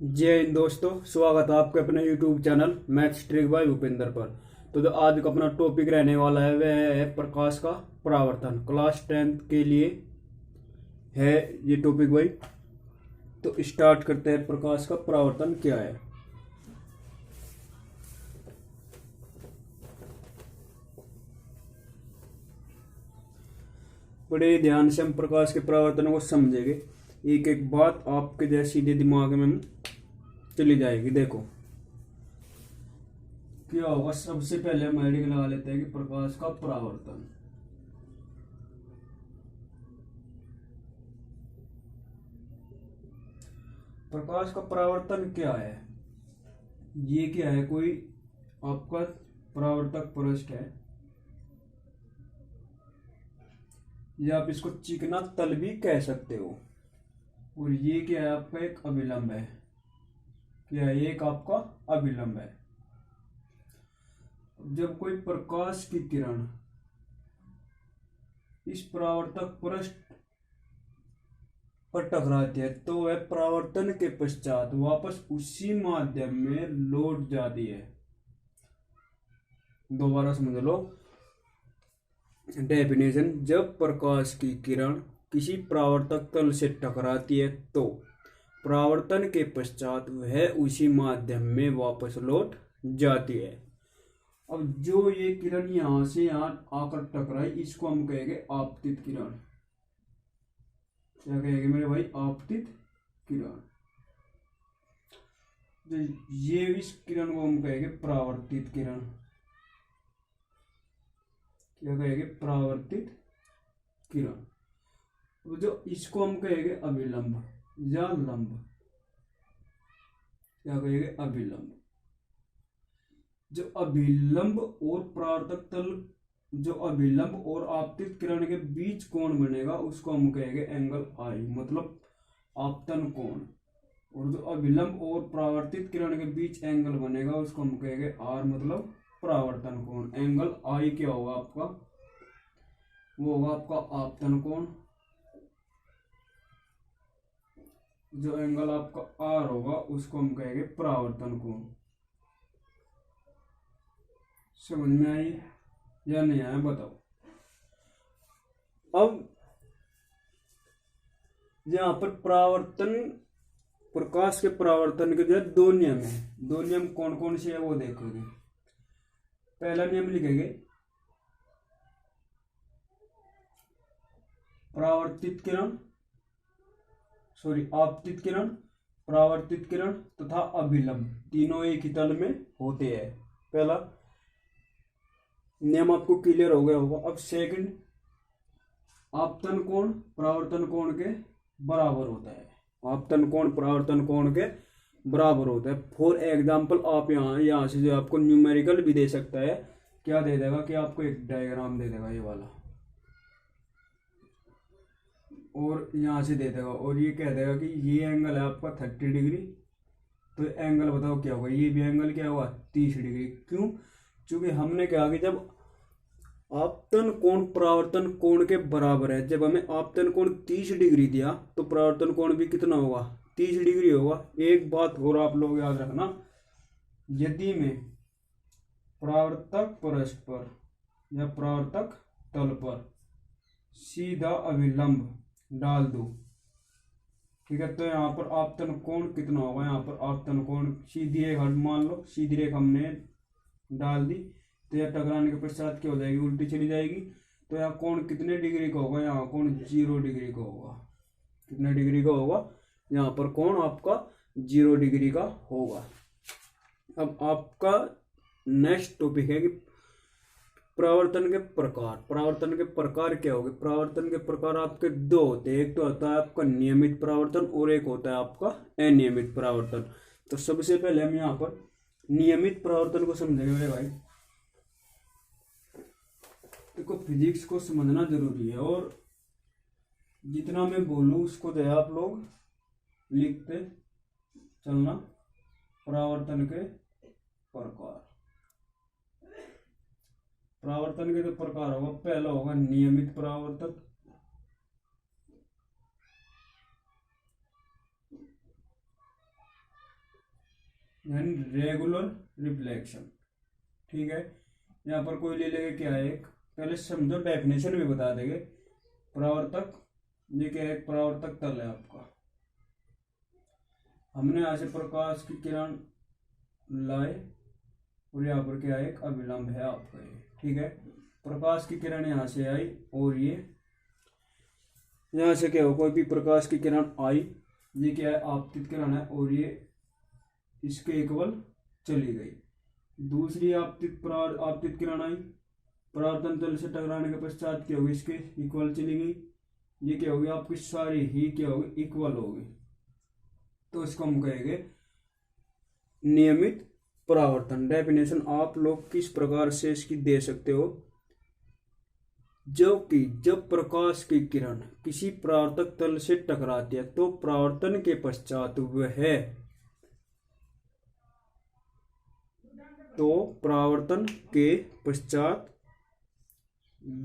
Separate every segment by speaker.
Speaker 1: जय हिंद दोस्तों, स्वागत है आपके अपने YouTube channel maths trick bye Bhupendra पर। तो जो आज का अपना टॉपिक रहने वाला है वह है प्रकाश का परावर्तन। क्लास 10th के लिए है ये टॉपिक भाई। तो स्टार्ट करते हैं। प्रकाश का परावर्तन क्या है। बड़े ध्यान से हम प्रकाश के परावर्तन को समझेंगे। एक एक बात आपके जैसे सीधे दिमाग में चली जाएगी। देखो क्या होगा। सबसे पहले हम हेडिंग लगा लेते हैं कि प्रकाश का परावर्तन। प्रकाश का परावर्तन क्या है। ये क्या है, कोई आपका परावर्तक पृष्ठ है या आप इसको चिकना तल भी कह सकते हो। और ये क्या है, आपका एक अभिलंब है। क्या है, एक आपका अभिलंब है। जब कोई प्रकाश की किरण इस परावर्तक पृष्ठ पर टकराती है तो वह परावर्तन के पश्चात वापस उसी माध्यम में लौट जाती है। दोबारा समझ लो डेफिनेशन। जब प्रकाश की किरण किसी परावर्तक तल से टकराती है तो परावर्तन के पश्चात वह उसी माध्यम में वापस लौट जाती है। अब जो ये किरण यहां से यहां आकर टकराई इसको हम कहेंगे आपतित किरण। क्या कहेंगे मेरे भाई? आपतित किरण। तो ये इस किरण को हम कहेंगे परावर्तित किरण। क्या कहेंगे? परावर्तित किरण। जो इसको हम कहेंगे अभिलंब या लंब। क्या कहेंगे? अभिलंब। जो अभिलंब और परावर्तक तल, जो अभिलंब और आपतित किरण के बीच कोण बनेगा उसको हम कहेंगे एंगल आई, मतलब आपतन कोण। और जो अभिलंब और परावर्तित किरण के बीच एंगल बनेगा उसको हम कहेंगे आर, मतलब परावर्तन कोण। एंगल आई क्या होगा आपका? वो होगा आपका आपतन कोण। जो एंगल आपका आर होगा उसको हम कहेंगे परावर्तन कोण। समझ में आई या नहीं आया बताओ। अब यहां पर परावर्तन, प्रकाश के परावर्तन के जो है दो नियम है। दो नियम कौन कौन से है वो देखोगे। पहला नियम लिखेंगे परावर्तित किरण, सॉरी आपतित किरण, परावर्तित किरण तथा अभिलंब तीनों एक ही तल में होते हैं। पहला नियम आपको क्लियर हो गया होगा। अब सेकंड, आपतन कोण परावर्तन कोण के बराबर होता है। आपतन कोण परावर्तन कोण के बराबर होता है। फॉर एग्जाम्पल आप यहाँ से जो आपको न्यूमेरिकल भी दे सकता है। क्या दे देगा कि आपको एक डायग्राम दे देगा ये वाला, और यहाँ से दे देगा और ये कह देगा कि ये एंगल है आपका 30 डिग्री। तो एंगल बताओ क्या होगा? ये भी एंगल क्या होगा? 30 डिग्री। क्यों? क्योंकि हमने कहा कि जब आपतन कोण परावर्तन कोण के बराबर है, जब हमें आपतन कोण 30 डिग्री दिया तो परावर्तन कोण भी कितना होगा? 30 डिग्री होगा। एक बात और आप लोग याद रखना, यदि मैं परावर्तक पृष्ठ पर या परावर्तक तल पर सीधा अभिलंब डाल दूं, ठीक है, तो यहाँ पर आपतन कोण कितना होगा? यहाँ पर आपतन कोण सीधी रेखा मान लो, सीधी रेखा हमने डाल दी तो यह टकराने के पश्चात क्या हो जाएगी? उल्टी चली जाएगी। तो यहाँ कोण कितने डिग्री का होगा? यहाँ कोण 0 डिग्री का होगा। कितने डिग्री का होगा? यहाँ पर कोण आपका 0 डिग्री का होगा। अब आपका नेक्स्ट टॉपिक है कि परावर्तन के प्रकार। परावर्तन के प्रकार क्या होंगे? परावर्तन के प्रकार आपके दो होते हैं। एक तो होता है आपका नियमित परावर्तन और एक होता है आपका अनियमित परावर्तन। तो सबसे पहले हम यहाँ पर नियमित परावर्तन को समझेंगे मेरे भाई। देखो फिजिक्स को समझना जरूरी है और जितना मैं बोलूँ उसको जो है आप लोग लिखते चलना। परावर्तन के प्रकार, परावर्तन के जो प्रकार होगा, पहला होगा नियमित परावर्तन। यानी रेगुलर रिफ्लेक्शन। ठीक है, यहाँ पर कोई ले लेगा क्या है, एक पहले समझो डेफिनेशन भी बता देंगे। परावर्तक, ये क्या है, परावर्तक तल है आपका। हमने यहाँ से प्रकाश की किरण लाए और यहाँ पर क्या है, एक अभिलंब है आपका ये। ठीक है, प्रकाश की किरण यहाँ से आई और ये यहाँ से क्या हो, कोई भी प्रकाश की किरण आई, ये क्या है, आपतित किरण है और ये इसके इक्वल चली गई। दूसरी आपतित किरण आई, परावर्तन तल से टकराने के पश्चात क्या होगी, इसके इक्वल चली गई। ये क्या होगी, आपकी सारी ही क्या होगी, इक्वल होगी। तो इसको हम कहेंगे नियमित परावर्तन। डेफिनेशन आप लोग किस प्रकार से इसकी दे सकते हो, जब प्रकाश की किरण किसी परावर्तक तल से टकराती है तो परावर्तन के पश्चात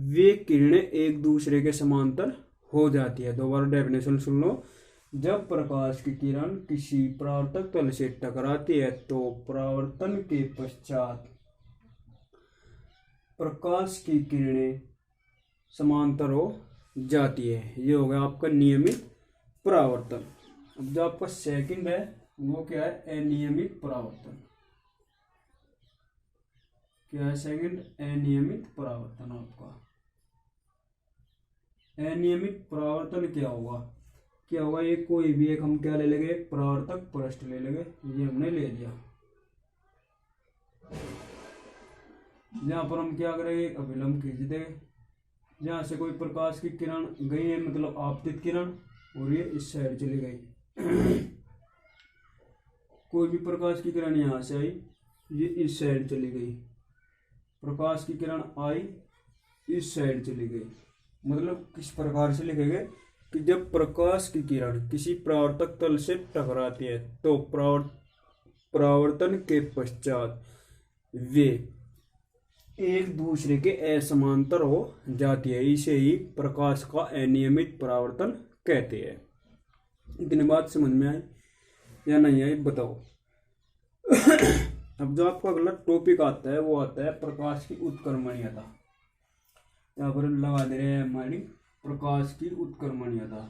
Speaker 1: वे किरणें एक दूसरे के समांतर हो जाती है। दोबारा डेफिनेशन सुन लो। जब प्रकाश की किरण किसी परावर्तक तल से टकराती है तो परावर्तन के पश्चात प्रकाश की किरणें समांतर हो जाती है। ये हो गया आपका नियमित परावर्तन। अब जो आपका सेकंड है वो क्या है, अनियमित परावर्तन। क्या है सेकंड, अनियमित परावर्तन। आपका अनियमित परावर्तन क्या होगा, ये कोई भी एक हम क्या ले लेंगे, एक परावर्तक पृष्ठ ले लेंगे। ये हमने ले लिया। यहाँ पर हम क्या करेंगे, एक अभिलंब खींच देंगे। जहाँ से कोई प्रकाश की किरण गई है, मतलब आपतित किरण, और ये इस साइड चली गई। कोई भी प्रकाश की किरण यहाँ से आई, ये इस साइड चली गई। प्रकाश की किरण आई, इस साइड चली गई। मतलब किस प्रकार से लिखेंगे कि जब प्रकाश की किरण किसी परावर्तक तल से टकराती है तो परावर्तन के पश्चात वे एक दूसरे के असमांतर हो जाती है। इसे ही प्रकाश का अनियमित परावर्तन कहते हैं। इतनी बात समझ में आई या नहीं आई, बताओ। अब जो आपका अगला टॉपिक आता है वो आता है प्रकाश की उत्क्रमणीयता। यहाँ पर लगा दे रहे हैं हमारी प्रकाश की उत्क्रमणीयता।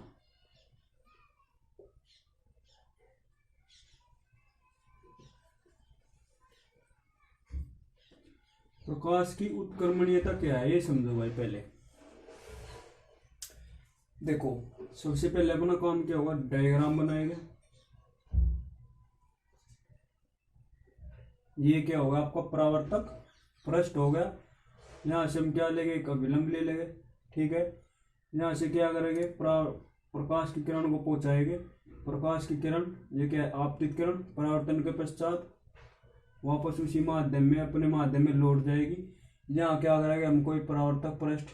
Speaker 1: प्रकाश की उत्क्रमणीयता क्या है ये समझो भाई। पहले देखो, सबसे पहले अपना काम क्या होगा, डायग्राम बनाएगा। ये क्या होगा, आपका परावर्तक पृष्ठ हो गया। यहाँ से हम क्या लेंगे, एक अभिलंब ले लेंगे। ठीक है, यहाँ से क्या करेंगे, प्रकाश की किरण को पहुंचाएंगे। प्रकाश की किरण ये क्या है, आपतित किरण, परावर्तन के पश्चात वापस उसी माध्यम में, अपने माध्यम में लौट जाएगी। यहाँ क्या करेंगे, हम कोई परावर्तक पृष्ठ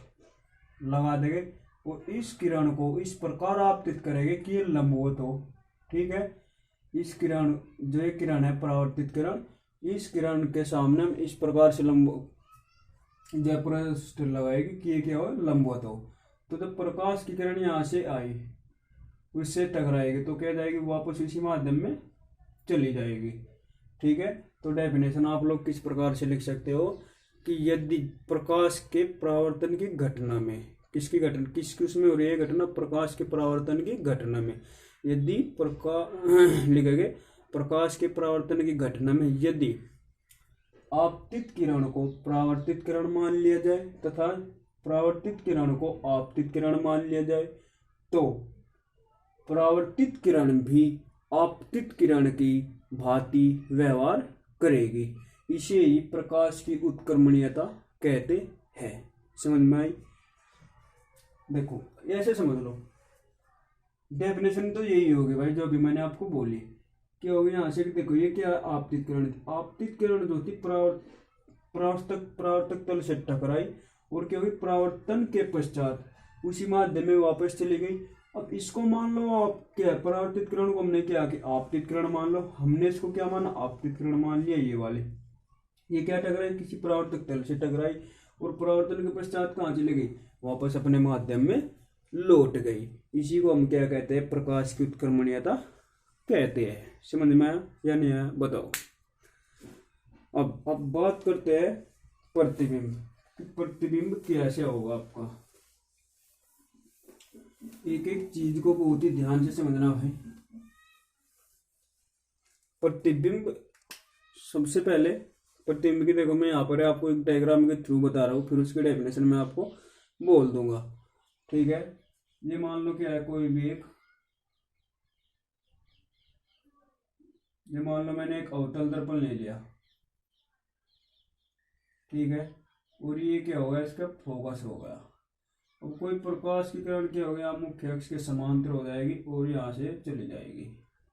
Speaker 1: लगा देंगे और इस किरण को इस प्रकार आपतित करेंगे कि ये लंबवत हो। ठीक है, इस किरण, जो एक किरण है परावर्तित किरण, इस किरण के सामने हम इस प्रकार से पृष्ठ लगाएगी कि ये क्या हो, लंबवत हो। तो जब प्रकाश की किरण यहाँ से आई, उससे टकराएगी तो क्या जाएगी, वापस इसी माध्यम में चली जाएगी। ठीक है, तो डेफिनेशन आप लोग किस प्रकार से लिख सकते हो कि यदि प्रकाश के परावर्तन की घटना में, किसकी घटना, किसकी उसमें हो रही है घटना, प्रकाश के परावर्तन की घटना में, यदि लिखेंगे प्रकाश के परावर्तन की घटना में यदि आपतित किरण को परावर्तित किरण मान लिया जाए तथा परावर्तित किरण को आपतित किरण मान लिया जाए तो परावर्तित किरण भी आपतित किरण की भांति व्यवहार करेगी। इसे ही प्रकाश की उत्क्रमणीयता कहते हैं। समझ में आई? देखो ऐसे समझ लो, डेफिनेशन तो यही होगी भाई जो अभी मैंने आपको बोली। क्या होगी, यहाँ से देखो ये क्या, आपतित किरण। आपतित किरण जो थी परावर्तक तल से टकराई और क्या हुई, परावर्तन के पश्चात उसी माध्यम में वापस चली गई। अब इसको मान लो आप क्या, परावर्तित किरण को हमने क्या कि आपतित किरण मान लो, हमने इसको क्या माना, आपतित किरण मान लिया। ये वाले ये क्या टकराई, किसी परावर्तक तल से टकराई और परावर्तन के पश्चात कहाँ चली गई, वापस अपने माध्यम में लौट गई। इसी को हम क्या कहते हैं, प्रकाश की उत्क्रमणीयता कहते हैं। समझ में आया या नहीं आया, बताओ। अब बात करते हैं प्रतिबिंब। प्रतिबिंब कैसे होगा आपका, एक एक चीज को बहुत ही ध्यान से समझना भाई। प्रतिबिंब, सबसे पहले प्रतिबिंब की देखो मैं यहाँ पर आपको एक डायग्राम के थ्रू बता रहा हूँ, फिर उसकी डेफिनेशन मैं आपको बोल दूंगा। ठीक है, ये मान लो क्या है, कोई भी एक, ये मान लो मैंने एक अवतल दर्पण ले लिया। ठीक है, और ये क्या होगा, इसका फोकस हो गया। अब कोई प्रकाश की किरण क्या हो गया, मुख्य अक्ष के समांतर हो जाएगी और यहाँ से चली जाएगी।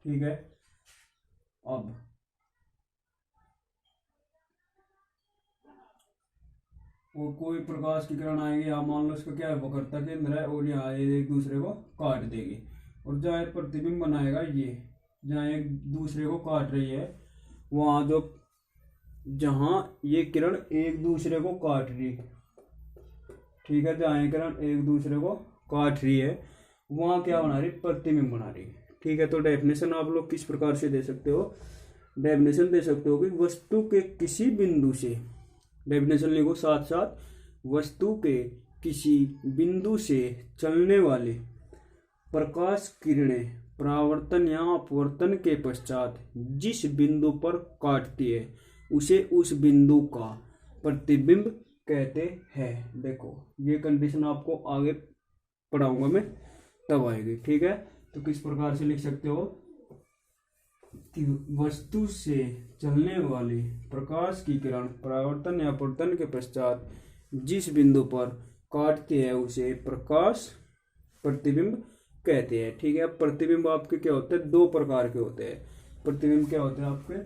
Speaker 1: ठीक है, अब और कोई प्रकाश की किरण आएगी, यहाँ मान लो इसका क्या है, वक्रता केंद्र है, और यहाँ एक दूसरे को काट देगी। और जहाँ प्रतिबिंब बनाएगा, ये जहाँ एक दूसरे को काट रही है, वहाँ जो, जहाँ ये किरण एक दूसरे को काट रही, ठीक है, जहाँ ये किरण एक दूसरे को काट रही है, वहाँ क्या बना रही, प्रतिबिंब बना रही। ठीक है, तो डेफिनेशन आप लोग किस प्रकार से दे सकते हो, डेफिनेशन दे सकते हो कि वस्तु के किसी बिंदु से, डेफिनेशन लिखो साथ साथ, वस्तु के किसी बिंदु से चलने वाले प्रकाश किरणें परावर्तन या अपवर्तन के पश्चात जिस बिंदु पर काटती है उसे उस बिंदु का प्रतिबिंब कहते हैं। देखो ये कंडीशन आपको आगे पढ़ाऊंगा मैं, तब आएगी। ठीक है, तो किस प्रकार से लिख सकते हो कि वस्तु से चलने वाली प्रकाश की किरण परावर्तन या अपवर्तन के पश्चात जिस बिंदु पर काटती है उसे प्रकाश प्रतिबिंब कहते हैं। ठीक है, प्रतिबिंब आपके क्या होते हैं, दो प्रकार के होते हैं। प्रतिबिंब क्या होते हैं आपके,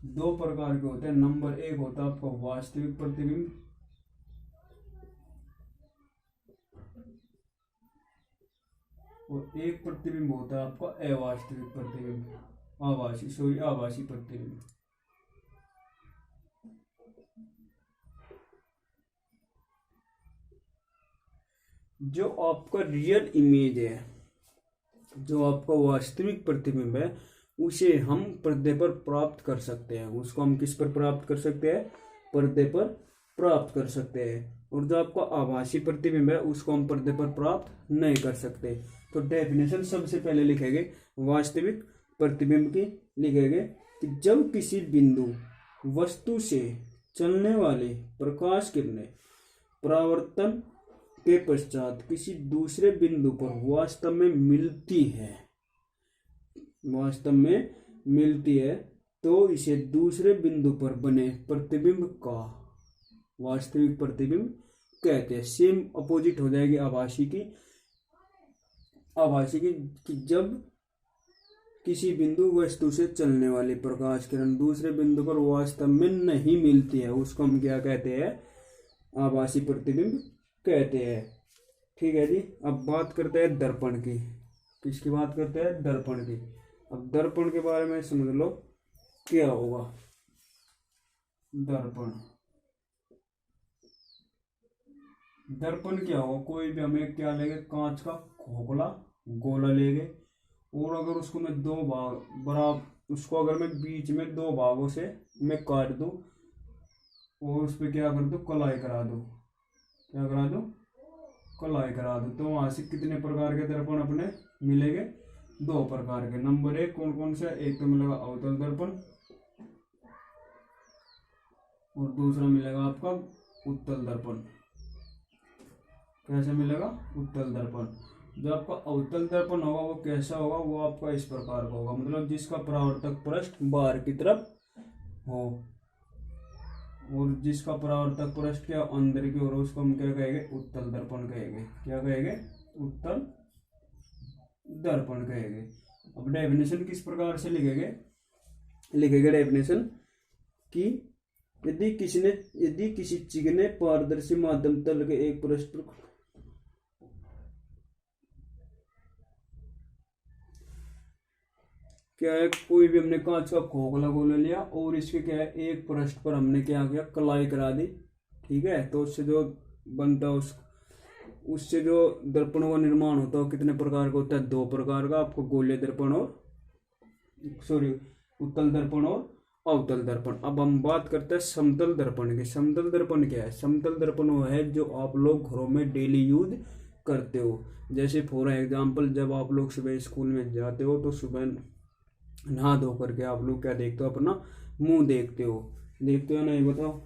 Speaker 1: दो प्रकार के होते हैं। नंबर एक होता है आपका वास्तविक प्रतिबिंब, और एक प्रतिबिंब होता है आपका अवास्तविक प्रतिबिंब, आभासी प्रतिबिंब। जो आपका रियल इमेज है, जो आपका वास्तविक प्रतिबिंब है, उसे हम पर्दे पर प्राप्त कर सकते हैं। उसको हम किस पर प्राप्त कर सकते हैं, पर्दे पर प्राप्त कर सकते हैं। और जो आपका आभासी प्रतिबिंब है उसको हम पर्दे पर प्राप्त नहीं कर सकते। तो डेफिनेशन सबसे पहले लिखेंगे वास्तविक प्रतिबिंब की, लिखेंगे कि जब किसी बिंदु वस्तु से चलने वाले प्रकाश किरणें परावर्तन के पश्चात किसी दूसरे बिंदु पर वास्तव में मिलती है, तो इसे दूसरे बिंदु पर बने प्रतिबिंब का वास्तविक प्रतिबिंब कहते हैं। सेम अपोजिट हो जाएगी आभासी की कि जब किसी बिंदु वस्तु से चलने वाली प्रकाश किरण दूसरे बिंदु पर वास्तव में नहीं मिलती है, उसको हम क्या कहते हैं, आभासी प्रतिबिंब कहते हैं। ठीक है जी, अब बात करते हैं दर्पण की। किसकी बात करते हैं, दर्पण की। अब दर्पण के बारे में समझ लो क्या होगा। दर्पण क्या होगा, कोई भी हमें क्या लेंगे, कांच का खोखला गोला लेंगे, और अगर उसको मैं दो भाग बराबर, उसको अगर मैं बीच में दो भागों से मैं काट दूं और उस पर क्या कर दूं, कलाई करा दूं, क्या करा दूं, कलाई करा दूं, तो वहां से कितने प्रकार के दर्पण अपने मिलेंगे, दो प्रकार के। नंबर एक कौन कौन से, एक तो मिलेगा अवतल दर्पण और दूसरा मिलेगा आपका उत्तल दर्पण। कैसे मिलेगा, उत्तल दर्पण। जो आपका अवतल दर्पण होगा वो कैसा होगा, वो आपका इस प्रकार का होगा, मतलब जिसका परावर्तक पृष्ठ बाहर की तरफ हो, और जिसका परावर्तक पृष्ठ क्या अंदर की ओर, उसको हम क्या कहेंगे, उत्तल दर्पण कहेंगे। क्या कहेंगे, उत्तल दर्पण कहेंगे। अब डेफिनेशन किस प्रकार से लिखेंगे डेफिनेशन कि यदि किसी चिकने पारदर्शी माध्यम तल के एक पृष्ठ पर क्या है, कोई भी हमने कांच का खोखला गोला लिया और इसके क्या है, एक पृष्ठ पर हमने क्या किया, कलाई करा दी। ठीक है, तो उससे जो बनता है उससे जो दर्पणों का निर्माण होता है कितने प्रकार का होता है, दो प्रकार का, आपको गोलीय दर्पण और उत्तल दर्पण और अवतल दर्पण। अब हम बात करते हैं समतल दर्पण की। समतल दर्पण क्या है? समतल दर्पण वो है जो आप लोग घरों में डेली यूज करते हो। जैसे फॉर एग्जाम्पल, जब आप लोग सुबह स्कूल में जाते हो तो सुबह नहा धो करके आप लोग क्या देखते हो? अपना मुंह देखते हो नहीं? बताओ।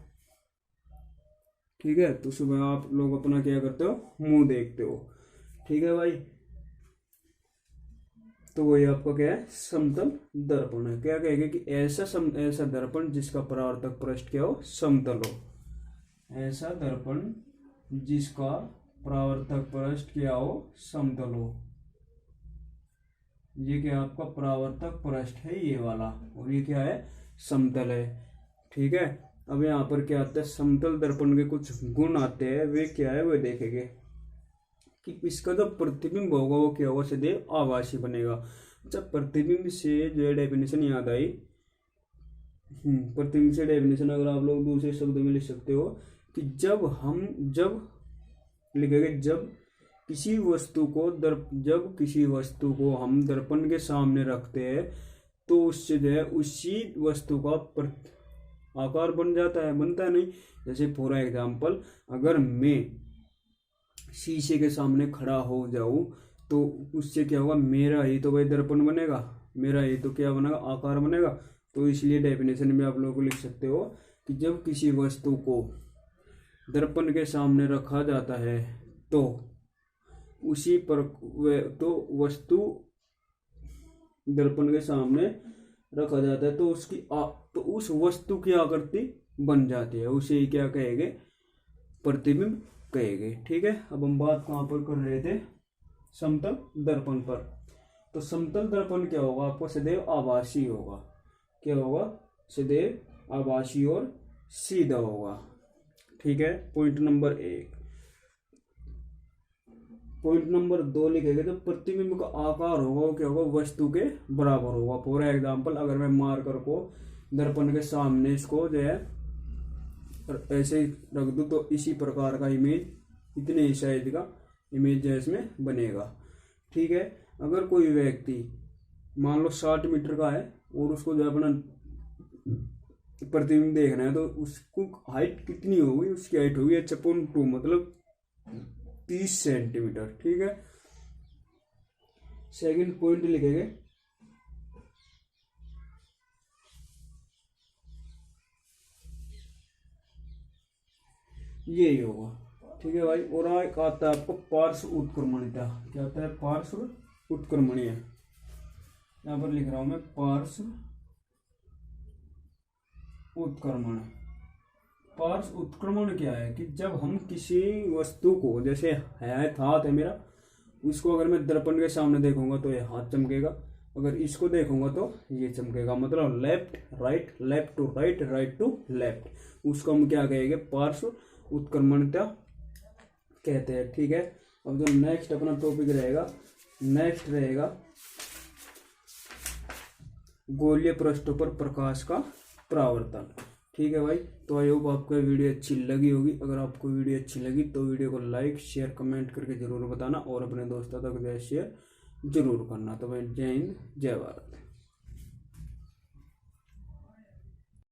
Speaker 1: ठीक है, तो सुबह आप लोग अपना क्या करते हो? मुंह देखते हो। ठीक है भाई, तो वही आपका क्या है? समतल दर्पण है। क्या कहेंगे कि ऐसा दर्पण जिसका परावर्तक पृष्ठ क्या हो? समतल हो। ऐसा दर्पण जिसका परावर्तक पृष्ठ क्या हो? समतल हो। ये क्या आपका परावर्तक पृष्ठ है, ये वाला, और ये क्या है? समतल है। ठीक है, अब यहाँ पर क्या आता है? समतल दर्पण के कुछ गुण आते हैं, वे क्या है वो देखेंगे कि इसका जो प्रतिबिंब होगा वो क्या होगा? सदैव आभासी बनेगा। अच्छा, प्रतिबिंब से जो डेफिनेशन याद आई, प्रतिबिंब से डेफिनेशन अगर आप लोग दूसरे शब्द में लिख सकते हो कि जब लिखेंगे, जब किसी वस्तु को हम दर्पण के सामने रखते हैं तो उससे जो है उसी वस्तु का आकार बन जाता है, बनता है नहीं? जैसे फॉर एग्जाम्पल, अगर मैं शीशे के सामने खड़ा हो जाऊं तो उससे क्या होगा? मेरा ही तो भाई दर्पण बनेगा, मेरा ही तो क्या बनेगा? आकार बनेगा। तो इसलिए डेफिनेशन में आप लोगों को लिख सकते हो कि जब किसी वस्तु को दर्पण के सामने रखा जाता है तो वस्तु दर्पण के सामने रखा जाता है तो उस वस्तु की आकृति बन जाती है, उसे ही क्या कहेंगे? प्रतिबिंब कहेंगे। ठीक है, अब हम बात कहाँ पर कर रहे थे? समतल दर्पण पर। तो समतल दर्पण क्या होगा? आपको सदैव आभासी होगा। क्या होगा? सदैव आभासी और सीधा होगा। ठीक है, पॉइंट नंबर 1। पॉइंट नंबर 2 लिखेंगे तो प्रतिबिंब का आकार होगा वो क्या होगा? वस्तु के बराबर होगा। फॉर एग्जाम्पल, अगर मैं मार्कर को दर्पण के सामने इसको जो है ऐसे रख दूं तो इसी प्रकार का इमेज, इतने ही साइज का इमेज जो है इसमें बनेगा। ठीक है, अगर कोई व्यक्ति मान लो 60 मीटर का है और उसको जो अपना प्रतिबिंब देखना है तो उसको हाइट कितनी होगी? उसकी हाइट होगी h/2, मतलब 30 सेंटीमीटर। ठीक है, सेकंड पॉइंट लिखेंगे यही होगा। ठीक है भाई, और एक आता है आपको पार्श्व उत्क्रमणियता। क्या आता है? पार्श्व उत्क्रमणीय। यहाँ पर लिख रहा हूं मैं पार्श्व उत्क्रमण। पार्श्व उत्क्रमण क्या है कि जब हम किसी वस्तु को, जैसे हाथ है मेरा, उसको अगर मैं दर्पण के सामने देखूंगा तो ये हाथ चमकेगा, अगर इसको देखूंगा तो ये चमकेगा। मतलब left right, left to right, right to left, उसको हम क्या कहेंगे? पार्श्व उत्क्रमणता कहते हैं। ठीक है, अब जो नेक्स्ट अपना टॉपिक रहेगा, नेक्स्ट रहेगा गोलीय पृष्ठों पर प्रकाश का परावर्तन। ठीक है भाई, तो आई होप आपको वीडियो अच्छी लगी होगी। अगर आपको वीडियो अच्छी लगी तो वीडियो को लाइक शेयर कमेंट करके जरूर बताना और अपने दोस्तों तक शेयर जरूर करना। तो भाई, जय हिंद जय भारत।